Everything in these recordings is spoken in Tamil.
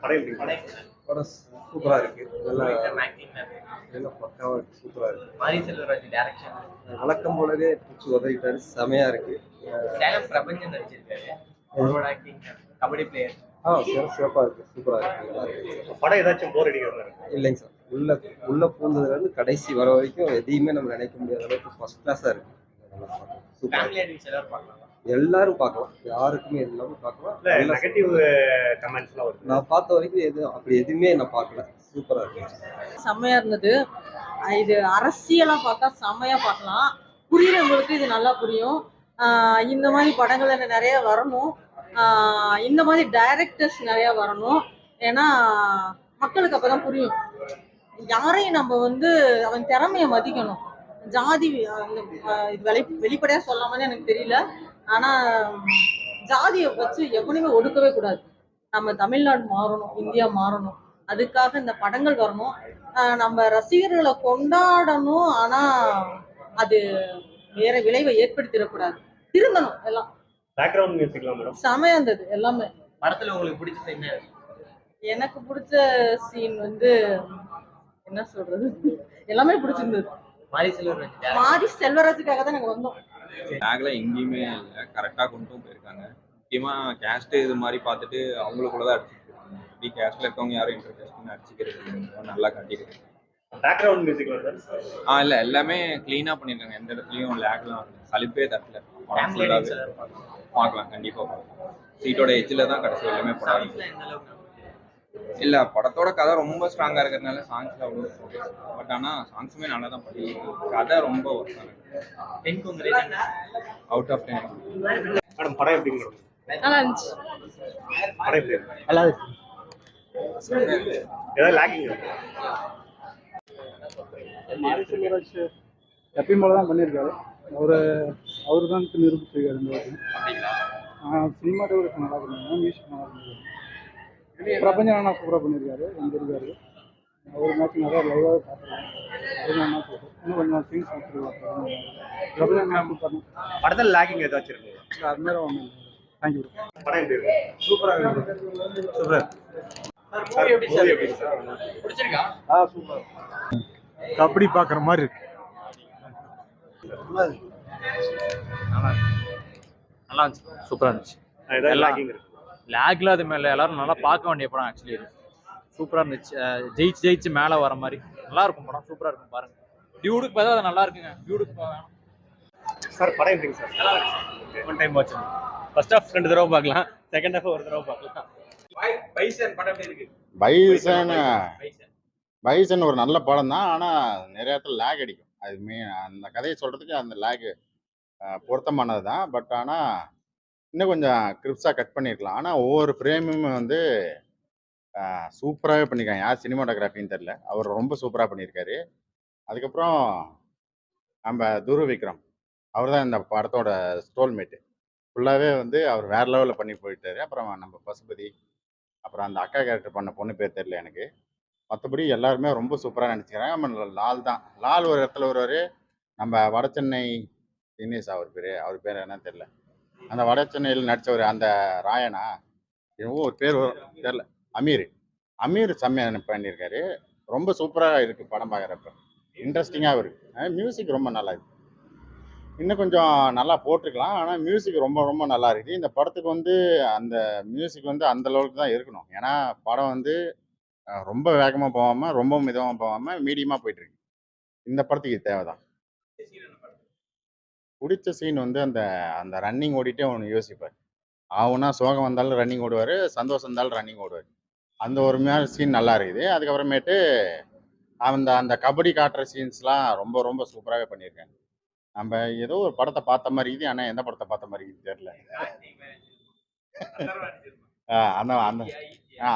படம் சூப்பரா இருக்கு. நல்லா பக்காவா இருக்கு. சூப்பரா இருக்கு. வழக்கம் போலவே பிடிச்சி உதவிட்டாரு. செமையா இருக்கு. சிறப்பா இருக்கு. சூப்பரா இருக்கு. நல்லா இருக்கு. படம் ஏதாச்சும் போர் அடிக்கிற இல்லைங்க சார். உள்ள பூந்ததுல இருந்து கடைசி வர வரைக்கும் எதையுமே நம்ம நினைக்க முடியாத அளவுக்கு ஃபர்ஸ்ட் கிளாஸா இருக்கு. எல்லாரும் பார்க்கலாம். யாருக்குமே எல்லாரும் பார்க்கலாம். நெகட்டிவ் கமெண்ட்ஸ்லாம் வருது. நான் பார்த்த வரைக்கும் அப்படி எதுவுமே நான் பார்க்கல. சூப்பரா இருக்கு. செம்மையா இருந்தது. இது அரசியலா பார்த்தா செம்மையா பார்க்கலாம். புரியுறவங்களுக்கு இது நல்லா புரியும். இந்த மாதிரி படங்கள் நிறைய வரணும். இந்த மாதிரி டைரக்டர்ஸ் நிறைய வரணும். ஏன்னா மக்களுக்கு அப்பதான் புரியும். யாரையும் நம்ம அவன் திறமைய மதிக்கணும். ஜாதி வெளிப்படையா சொல்லாமன்னு எனக்கு தெரியல. ஆனா ஜாதியை வச்சு எவனையுமே ஒடுக்கவே கூடாது. நம்ம தமிழ்நாடு மாறணும், இந்தியா மாறணும். அதுக்காக இந்த படங்கள் வரணும். நம்ம ரசிகர்களை கொண்டாடணும். ஆனா அது வேற விளைவை ஏற்படுத்திடக்கூடாது. திருந்தணும் எல்லாம். பேக்ரவுண்ட் மியூசிக்லாம் மேடம் செமையா இருந்தது எல்லாமே. படத்துல உங்களுக்கு பிடிச்ச சீன் என்ன? எனக்கு பிடிச்ச சீன் என்ன சொல்றது, எல்லாமே பிடிச்சிருந்தது. மாரி செல்வராஜுக்காக தான் நாங்க வந்தோம். எங்கேயுமே இல்லை, கரெக்டாக கொண்டு போயிருக்காங்க. முக்கியமா கேஸ்ட் இது மாதிரி பார்த்துட்டு அவங்களுக்குள்ளதான் அடிச்சுட்டு இப்படி கேஸ்ட்ல இருக்கவங்க யாரும் இன்டர்கேஸ்ட்னு அடிச்சுக்கிறது நல்லா காட்டியிருக்கு. பேக்ரவுண்ட் மியூசிக் வருது. இல்லை, எல்லாமே கிளீனா பண்ணியிருக்காங்க. எந்த இடத்துலையும் லேக்லாம் சலிப்பே தட்டல. படம் ஃபுல்லாகவே பார்க்கலாம், கண்டிப்பாக பார்க்கலாம். சீட்டோட எஜ்ஜில் தான் கடைசி எல்லாமே படம். இல்லை, படத்தோட கதை ரொம்ப ஸ்ட்ராங்காக இருக்கிறதுனால சாங்ஸில் அவ்வளோ. பட் ஆனால் சாங்ஸுமே நல்லா தான் பண்ணியிருக்கு. கதை ரொம்ப ஒர்க் ஆகுது. Out of 10. மேடம் படம் எப்படி நல்லா இருந்துச்சு. படம் எப்படி நல்லா இருக்கு. ஏதாவது லாகிங் மாரி செல்வராஜ் எப்பயும் போல தான் பண்ணியிருக்காரு. அவரு தான் நிரூபிச்சிருக்காரு இந்த வாட்டி. சினிமாட்டோகிராஃபி நல்லா பண்ணிருக்காங்க, மியூசிக் நல்லா பண்ணிருக்காரு. பிரபஞ்சன் அண்ணா சூப்பராக பண்ணியிருக்காரு. இருக்காரு அவர் மேட்ச் நிறையா லைவாக பார்த்துருக்காங்க. அண்ணா சூப்பர். இன்னும் கொஞ்சம் சீன்ஸ் பார்த்துருக்காங்க. பிரபஞ்சன் அண்ணா சூப்பர். படத்தில் லாகிங் ஏதாச்சும் இருக்கு? அது மாதிரி ஒன்று. தேங்க்யூ. படம் எப்படி இருக்கு? சூப்பரா இருக்கு. சூப்பர். பிடிச்சிருக்கா? சூப்பர். கபடி பார்க்குற மாதிரி இருக்கு. நல்லா இருந்துச்சு. சூப்பராக இருந்துச்சு. லேக்ல அது மேலே எல்லாரும் நல்லா பார்க்க வேண்டிய படம். ஆக்சுவலி சூப்பராக இருந்துச்சு. ஜெயிச்சு மேலே வர மாதிரி நல்லா இருக்கும் படம். சூப்பராக இருக்கும், பாருங்க. டியூடுக்கு பார்த்தா அது நல்லா இருக்குங்க. டியூடுக்கு வேணும் சார். படம் எப்படிங்க சார்? நல்லா இருக்கு. One time watch. First half 2 தடவை பார்க்கலாம், செகண்ட் ஹாஃப் ஒரு தடவை பார்க்கலாம். பைசன் படம் எப்படி இருக்கு? பைசன் ஒரு நல்ல படம் தான். ஆனால் நிறைய இடத்துல லேக் அடிக்கும். அது அந்த கதையை சொல்கிறதுக்கு அந்த லேக் பொருத்தமானது தான். பட் ஆனால் இன்னும் கொஞ்சம் கிரிப்ஸாக கட் பண்ணியிருக்கலாம். ஆனால் ஒவ்வொரு ஃப்ரேமுமே சூப்பராகவே பண்ணியிருக்காங்க. யார் சினிமாட்டோகிராஃபின்னு தெரில, அவர் ரொம்ப சூப்பராக பண்ணியிருக்காரு. அதுக்கப்புறம் நம்ம துரு விக்ரம், அவர் தான் இந்த படத்தோட ஸ்டோல்மேட்டு. ஃபுல்லாகவே அவர் வேறு லெவலில் பண்ணி போயிட்டாரு. அப்புறம் நம்ம பசுபதி, அப்புறம் அந்த அக்கா கேரக்டர் பண்ண பொண்ணு பேர் தெரில எனக்கு. மற்றபடி எல்லாருமே ரொம்ப சூப்பராக நினச்சிக்கிறாங்க. நம்ம லால் தான். லால் ஒரு இடத்துல வருவார். நம்ம வட சென்னை தினேஷ், அவர் பேர் என்ன தெரில. அந்த வட சென்னையில் நடித்தவர் அந்த ராயனா, ஒரு பேர் தெரில, அமீர் செம்மையாக பண்ணியிருக்காரு. ரொம்ப சூப்பராக இருக்குது படம் பார்க்குறப்ப. இன்ட்ரெஸ்டிங்காகவும் இருக்குது. மியூசிக் ரொம்ப நல்லா இருக்குது. இன்னும் கொஞ்சம் நல்லா போட்டிருக்கலாம். ஆனால் மியூசிக் ரொம்ப ரொம்ப நல்லா இருக்குது. இந்த படத்துக்கு அந்த மியூசிக் அந்த அளவுக்கு தான் இருக்கணும். ஏன்னா படம் ரொம்ப வேகமாக போகாமல் ரொம்ப மிதமாக போகாமல் மீடியமாக போயிட்டுருக்கு. இந்த படத்துக்கு தேவை தான். பிடிச்ச சீன் அந்த அந்த ரன்னிங் ஓடிட்டே ஒன்று யோசிப்பார். ஆகுனா சோகம் வந்தாலும் ரன்னிங் ஓடுவார், சந்தோஷம் இருந்தாலும் ரன்னிங் ஓடுவார். அந்த ஒரு மாதிரி சீன் நல்லா இருக்குது. அதுக்கப்புறமேட்டு அந்த கபடி காட்டுற சீன்ஸ்லாம் ரொம்ப ரொம்ப சூப்பராகவே பண்ணியிருக்காங்க. நம்ம ஏதோ ஒரு படத்தை பார்த்த மாதிரி இது, ஆனால் எந்த படத்தை பார்த்த மாதிரி தெரில.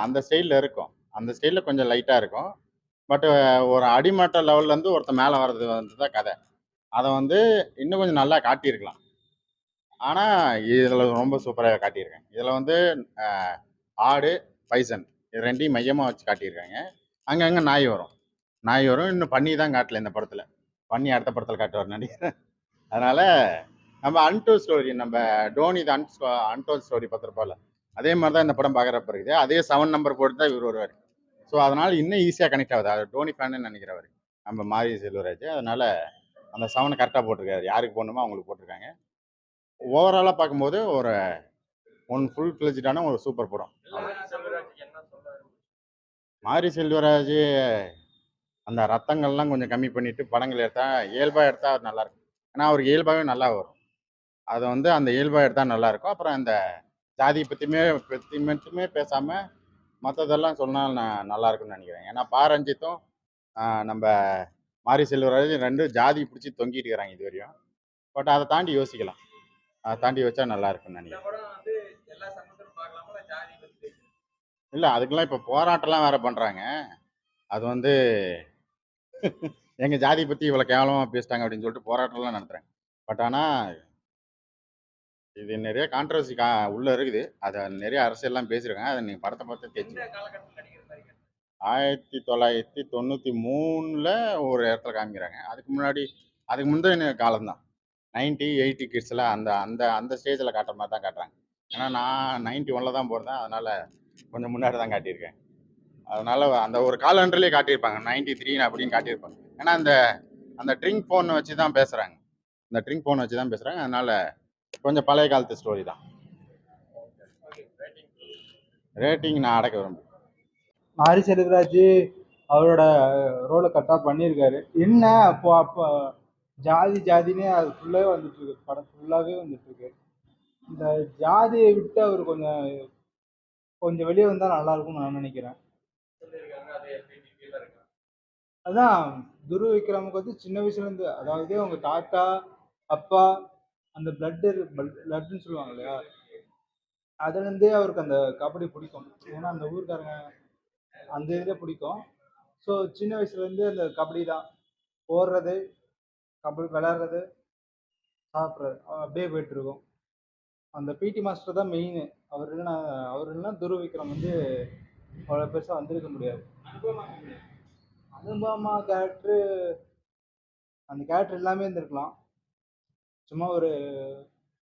அந்த ஸ்டைலில் இருக்கும். அந்த ஸ்டைலில் கொஞ்சம் லைட்டாக இருக்கும். பட் ஒரு அடிமட்ட லெவல்லேருந்து ஒருத்தர் மேலே வர்றது தான் கதை. அதை இன்னும் கொஞ்சம் நல்லா காட்டியிருக்கலாம். ஆனால் இதில் ரொம்ப சூப்பராக காட்டியிருக்காங்க. இதில் ஆடு, பைசன் இது ரெண்டையும் மையமாக வச்சு காட்டியிருக்காங்க. அங்கங்கே நாய் வரும். இன்னும் பண்ணி தான் காட்டல இந்த படத்தில். பண்ணி அடுத்த படத்தில் காட்டுவார் நடிகர். அதனால் நம்ம அன்டோல் ஸ்டோரி, நம்ம டோனி த அன்டோல் ஸ்டோரி பார்த்துருப்போம்ல, அதே மாதிரி தான் இந்த படம் பார்க்குறப்ப இருக்குது. அதே 7 நம்பர் போட்டு தான் இவர் வருவார். ஸோ அதனால் இன்னும் ஈஸியாக கனெக்ட் ஆகுது. அது டோனி ஃபேன்னு நினைக்கிறவர் நம்ம மாரி செல்வராஜ். அதனால் அந்த 7 கரெக்டாக போட்டிருக்காரு. யாருக்கு போடணுமோ அவங்களுக்கு போட்டிருக்காங்க. ஓவராலாக பார்க்கும்போது ஒரு ஃபுல் ஃப்ளெஜ்டான ஒரு சூப்பர் படம். மாரி செல்வராஜ் அந்த ரத்தங்கள்லாம் கொஞ்சம் கம்மி பண்ணிட்டு படங்கள் எடுத்தா இயல்பாக எடுத்தால் நல்லாயிருக்கும். ஏன்னா அவருக்கு இயல்பாகவே நல்லா வரும். அதை வந்து அந்த இயல்பாக எடுத்தால் நல்லாயிருக்கும். அப்புறம் அந்த ஜாதியை பற்றி மட்டுமே பேசாமல் மற்றதெல்லாம் சொன்னால் நல்லா இருக்கும்னு நினைக்கிறேன். ஏன்னா ரஞ்சித்தும் நம்ம மாரி செல்வராஜ் 2 ஜாதி பிடிச்சி தொங்கிட்டு இருக்கிறாங்க இது வரையும். பட் அதை தாண்டி யோசிக்கலாம். அதை தாண்டி வச்சா நல்லா இருக்கும்னு நினைக்கிறேன். இல்லை அதுக்கெல்லாம் இப்போ போராட்டம்லாம் வேற பண்ணுறாங்க. அது வந்து எங்கள் ஜாதி பற்றி இவ்வளோ கேவலமாக பேசிட்டாங்க அப்படின்னு சொல்லிட்டு போராட்டம்லாம் நடத்துகிறேன். பட் ஆனால் இது நிறைய கான்ட்ரவர்சி உள்ளே இருக்குது. அதை நிறைய அரசியல்லாம் பேசியிருக்காங்க. அதை நீங்கள் படத்தை பார்த்து தெரிஞ்சுக்கணும். 1993ல் ஒரு இடத்துல காமிக்கிறாங்க. அதுக்கு முந்தைய காலம்தான். 90, 80 கிட்ஸில் அந்த அந்த அந்த ஸ்டேஜில் காட்டுற மாதிரி தான் காட்டுறாங்க. ஏன்னா நான் 91ல் தான் பிறந்தேன். அதனால் கொஞ்சம் முன்னாடி தான் காட்டியிருக்கேன். அதனால் அந்த ஒரு காலண்டர்லேயே காட்டியிருப்பாங்க 93 அப்படின்னு காட்டியிருப்பாங்க. ஏன்னா அந்த ட்ரிங்க் ஃபோனை வச்சு தான் பேசுகிறாங்க. அதனால் கொஞ்சம் பழைய காலத்து ஸ்டோரி தான். ரேட்டிங் நான் அடக்க விரும்புகிறேன். மாரி செல்வராஜ் அவரோட ரோலை கரெக்டாக பண்ணியிருக்காரு. என்ன அப்போ ஜாதினே அது ஃபுல்லாகவே வந்துட்டுருக்கு. படம் ஃபுல்லாகவே வந்துட்டுருக்கு. இந்த ஜாதியை விட்டு அவர் கொஞ்சம் வெளியே வந்தால் நல்லாயிருக்கும்னு நான் நினைக்கிறேன். அதான் துருவ விக்ரமுக்கு வந்து சின்ன வயசுலேருந்து, அதாவது அவங்க தாத்தா அப்பா அந்த பிளட்டுன்னு சொல்லுவாங்க இல்லையா, அதுலேருந்தே அவருக்கு அந்த கபடி பிடிக்கும். ஏன்னா அந்த ஊருக்காரங்க அந்த இதில் பிடிக்கும். ஸோ சின்ன வயசுலேருந்து அந்த கபடி தான் ஓடுறது, கபடி விளையாடுறது, சாப்பிட்றது அப்படியே போயிட்டுருக்கும். அந்த பிடி மாஸ்டர் தான் மெயின். அவர் இல்லைன்னா துருவ விக்ரம் வந்து அவ்வளோ பெருசாக வந்திருக்க முடியாது. அனுபவமா கேரக்டரு, அந்த கேரக்டர் எல்லாமே இருந்திருக்கலாம். சும்மா ஒரு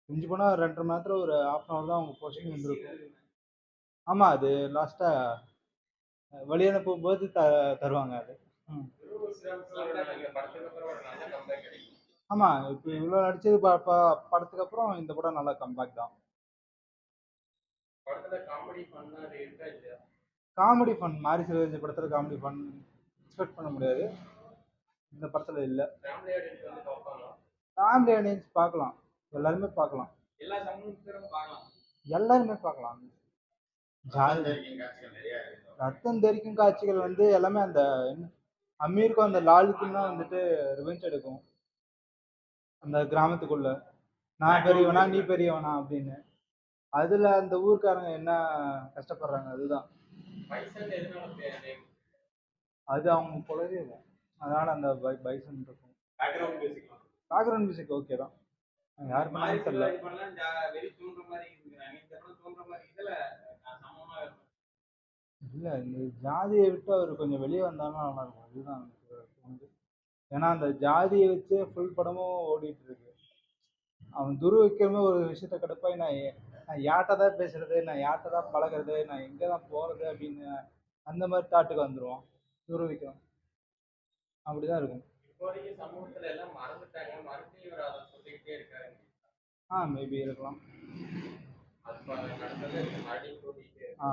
மிஞ்சி போனால் 2.5 மணி நேரத்தில் ஒரு 1/2 hour தான் அவங்க போர்ஷன் இருந்திருக்கும். ஆமாம், அது லாஸ்ட்டாக வழி அனுப்பும்போது தருவாங்க அது. ஆமாம், இப்போ இவ்வளோ நடிச்சது படத்துக்கு அப்புறம் இந்த படம் நல்லா கம்பேக் தான். காமெடி ஃபன் மாரி செல்வராஜ் படத்தில் காமெடி ஃபன் எக்ஸ்பெக்ட் பண்ண முடியாது. இந்த படத்தில் இல்லை. ஃபேமிலி ஆடியன்ஸ் பார்க்கலாம். எல்லாருமே பார்க்கலாம். ரத்தம் தெரிக்கும் காட்சிகள் வந்து எல்லாமே அந்த அமீருக்கும் அந்த லாலுக்கும் தான் வந்துட்டு ரிவெஞ்ச் எடுக்கும். அந்த கிராமத்துக்குள்ள நான் பெரியவனா நீ பெரியவனா அப்படின்னு. அதுல அந்த ஊர்க்காரங்க என்ன கஷ்டப்படுறாங்க அதுதான். அது அவங்க போலவே இல்லை. அதனால அந்த பைசன் இருக்கும். பேக்ரவுண்ட் மியூசிக் ஓகே தான். யார் பண்ணாலும் தெரியல. இல்லை, இந்த ஜாதியை விட்டு அவர் கொஞ்சம் வெளியே வந்தாலும் நல்லா இருக்கும். அதுதான் எனக்கு தோணுது. ஏன்னா அந்த ஜாதியை வச்சே ஃபுல் படமும் ஓடிட்டு இருக்கு. அவன் துருவ விக்ரமே ஒரு விஷயத்த கடுப்பாய் நான் யார்கிட்ட தான் பேசுறது, நான் யார்கிட்ட தான் பழகிறது, நான் எங்கே தான் போகிறது அப்படின்னு அந்த மாதிரி தாட்டுக்கு வந்துடுவான் துருவ விக்ரம். அப்படிதான் இருக்கும். மேபி இருக்கலாம். ஆ